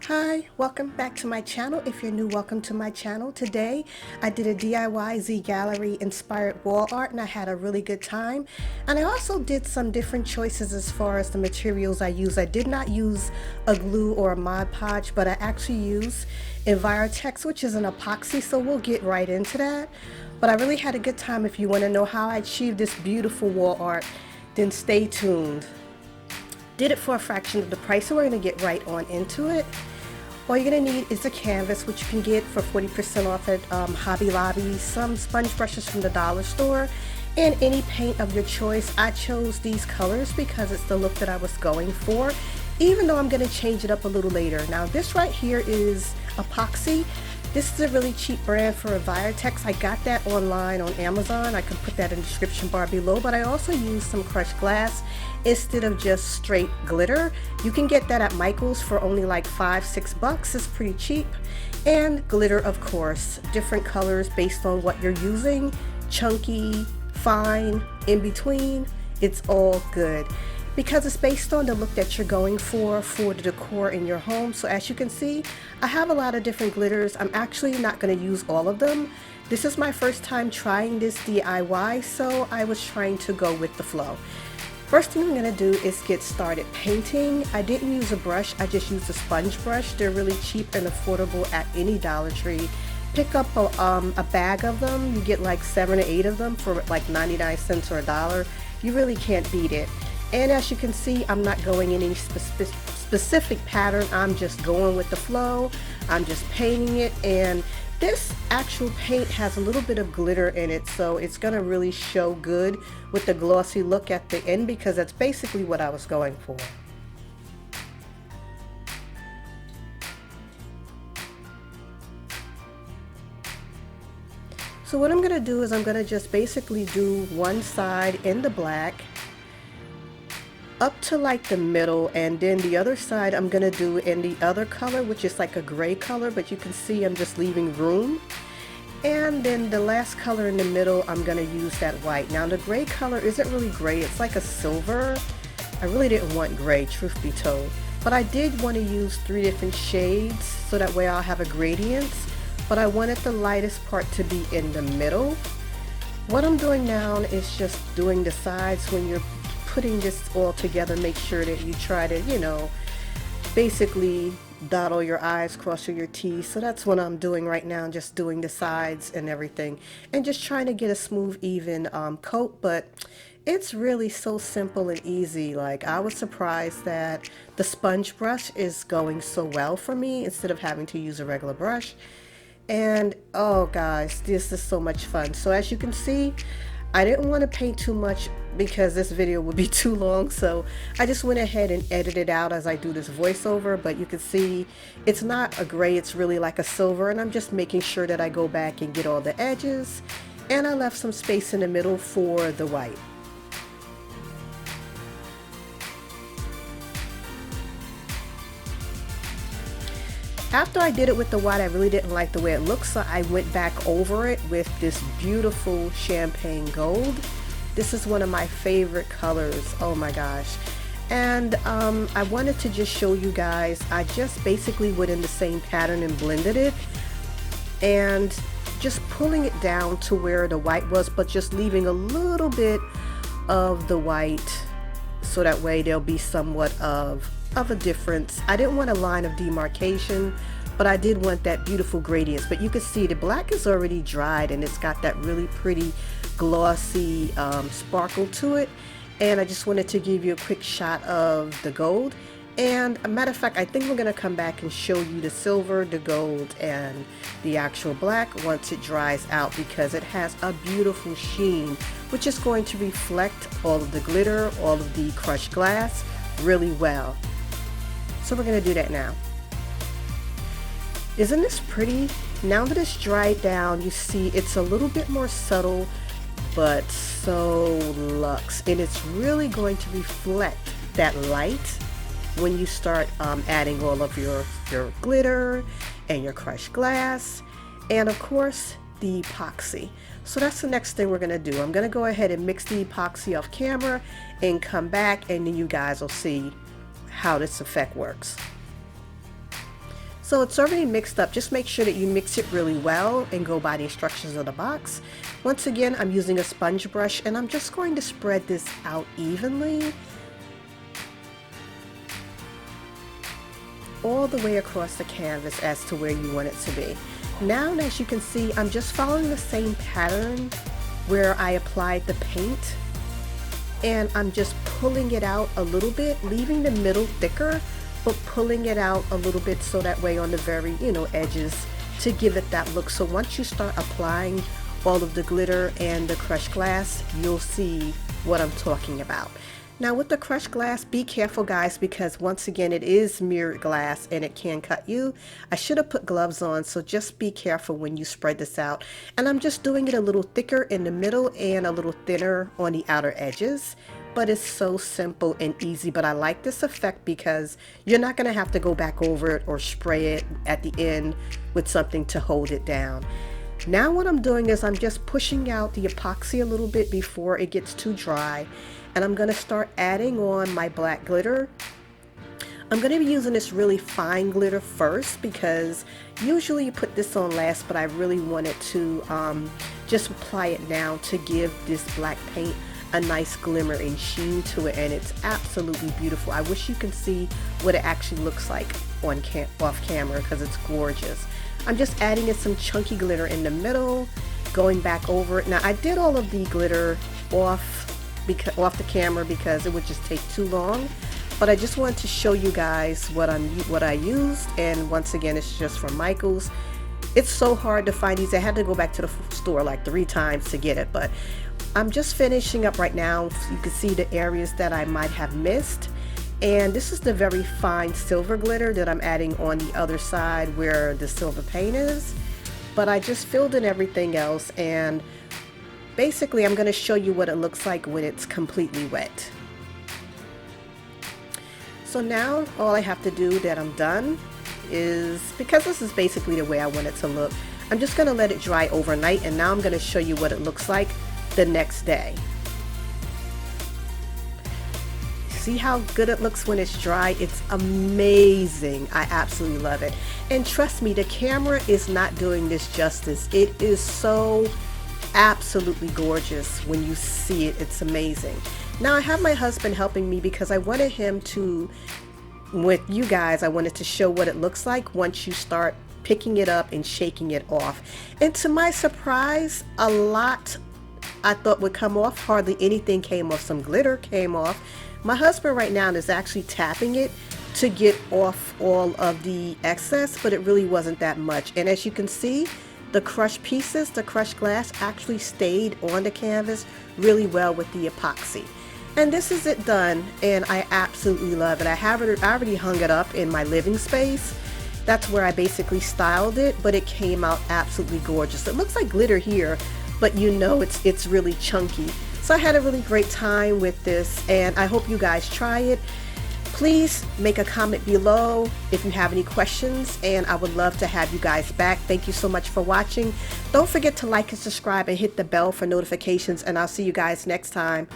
Hi, welcome back to my channel. If you're new, welcome to my channel. Today I did a DIY Z Gallerie inspired wall art and I had a really good time. And I also did some different choices as far as the materials I used. I did not use a glue or a Mod Podge, but I actually used Envirotex, which is an epoxy, so we'll get right into that. But I really had a good time. If you want to know how I achieved this beautiful wall art, then stay tuned. Did it for a fraction of the price, so we're going to get right on into it. All you're going to need is a canvas, which you can get for 40% off at Hobby Lobby, some sponge brushes from the dollar store, and any paint of your choice. I chose these colors because it's the look that I was going for, even though I'm going to change it up a little later. Now this right here is epoxy. This is a really cheap brand for Envirotex. I got that online on Amazon. I can put that in the description bar below, but I also used some crushed glass instead of just straight glitter. You can get that at Micheals for only like $5-6. It's pretty cheap. And glitter, of course, different colors based on what you're using. Chunky, fine, in between, it's all good. Because it's based on the look that you're going for the decor in your home. So as you can see, I have a lot of different glitters. I'm actually not going to use all of them. This is my first time trying this DIY, so I was trying to go with the flow. First thing I'm going to do is get started painting. I didn't use a brush, I just used a sponge brush. They're really cheap and affordable at any Dollar Tree. Pick up a bag of them. You get like 7 or 8 of them for like 99 cents or $1. You really can't beat it. And as you can see, I'm not going in any specific pattern. I'm just going with the flow. I'm just painting it. And this actual paint has a little bit of glitter in it, so it's going to really show good with the glossy look at the end, because that's basically what I was going for. So what I'm going to do is I'm going to just basically do one side in the black up to like the middle, and then the other side I'm gonna do in the other color, which is like a gray color, but you can see I'm just leaving room. And then the last color in the middle, I'm gonna use that white. Now the gray color isn't really gray, it's like a silver. I really didn't want gray, truth be told, but I did want to use 3 different shades so that way I'll have a gradient, but I wanted the lightest part to be in the middle. What I'm doing now is just doing the sides. When you're putting this all together, make sure that you try to, you know, basically dot all your I's, cross all your T's. So that's what I'm doing right now, just doing the sides and everything, and just trying to get a smooth, even coat. But it's really so simple and easy. Like, I was surprised that the sponge brush is going so well for me instead of having to use a regular brush. And oh guys, this is so much fun. So as you can see, I didn't want to paint too much because this video would be too long, so I just went ahead and edited out as I do this voiceover. But you can see it's not a gray, it's really like a silver, and I'm just making sure that I go back and get all the edges, and I left some space in the middle for the white. After I did it with the white, I really didn't like the way it looked, so I went back over it with this beautiful champagne gold. This is one of my favorite colors, oh my gosh. And I wanted to just show you guys, I just basically went in the same pattern and blended it, and just pulling it down to where the white was, but just leaving a little bit of the white, so that way there'll be somewhat of a difference. I didn't want a line of demarcation, but I did want that beautiful gradients. But you can see the black is already dried and it's got that really pretty glossy sparkle to it. And I just wanted to give you a quick shot of the gold. And a matter of fact, I think we're going to come back and show you the silver, the gold, and the actual black once it dries out, because it has a beautiful sheen, which is going to reflect all of the glitter, all of the crushed glass really well. So we're going to do that now. Isn't this pretty? Now that it's dried down, you see it's a little bit more subtle, but so luxe, and it's really going to reflect that light when you start adding all of your glitter and your crushed glass, and of course the epoxy. So that's the next thing we're going to do. I'm going to go ahead and mix the epoxy off camera and come back, and then you guys will see how this effect works. So it's already mixed up. Just make sure that you mix it really well and go by the instructions of the box. Once again, I'm using a sponge brush and I'm just going to spread this out evenly all the way across the canvas as to where you want it to be. Now, as you can see, I'm just following the same pattern where I applied the paint, and I'm just pulling it out a little bit, leaving the middle thicker, but pulling it out a little bit so that way on the very, edges to give it that look. So once you start applying all of the glitter and the crushed glass, you'll see what I'm talking about. Now with the crushed glass, be careful guys, because once again it is mirrored glass and it can cut you. I should have put gloves on, so just be careful when you spread this out. And I'm just doing it a little thicker in the middle and a little thinner on the outer edges. But it's so simple and easy. But I like this effect because you're not going to have to go back over it or spray it at the end with something to hold it down. Now what I'm doing is I'm just pushing out the epoxy a little bit before it gets too dry. And I'm going to start adding on my black glitter. I'm going to be using this really fine glitter first because usually you put this on last, but I really wanted to just apply it now to give this black paint a nice glimmer and sheen to it, and it's absolutely beautiful. I wish you can see what it actually looks like on off camera because it's gorgeous. I'm just adding in some chunky glitter in the middle, going back over it. Now I did all of the glitter off the camera because it would just take too long, but I just wanted to show you guys what I used. And once again, it's just from Micheals. It's so hard to find these. I had to go back to the store like 3 times to get it, but I'm just finishing up right now. So you can see the areas that I might have missed. And this is the very fine silver glitter that I'm adding on the other side where the silver paint is. But I just filled in everything else, and basically I'm going to show you what it looks like when it's completely wet. So now all I have to do that I'm done is, because this is basically the way I want it to look, I'm just going to let it dry overnight, and now I'm going to show you what it looks like the next day. See how good it looks when it's dry? It's amazing. I absolutely love it. And trust me, the camera is not doing this justice. It is so absolutely gorgeous when you see it. It's amazing. Now I have my husband helping me because I wanted him to, with you guys, I wanted to show what it looks like once you start picking it up and shaking it off. And to my surprise, a lot I thought would come off. Hardly anything came off. Some glitter came off. My husband right now is actually tapping it to get off all of the excess, but it really wasn't that much. And as you can see, the crushed pieces, the crushed glass actually stayed on the canvas really well with the epoxy. And this is it done, and I absolutely love it. I already hung it up in my living space. That's where I basically styled it, but it came out absolutely gorgeous. It looks like glitter here, but you know it's really chunky. So I had a really great time with this, and I hope you guys try it. Please make a comment below if you have any questions, and I would love to have you guys back. Thank you so much for watching. Don't forget to like and subscribe and hit the bell for notifications, and I'll see you guys next time.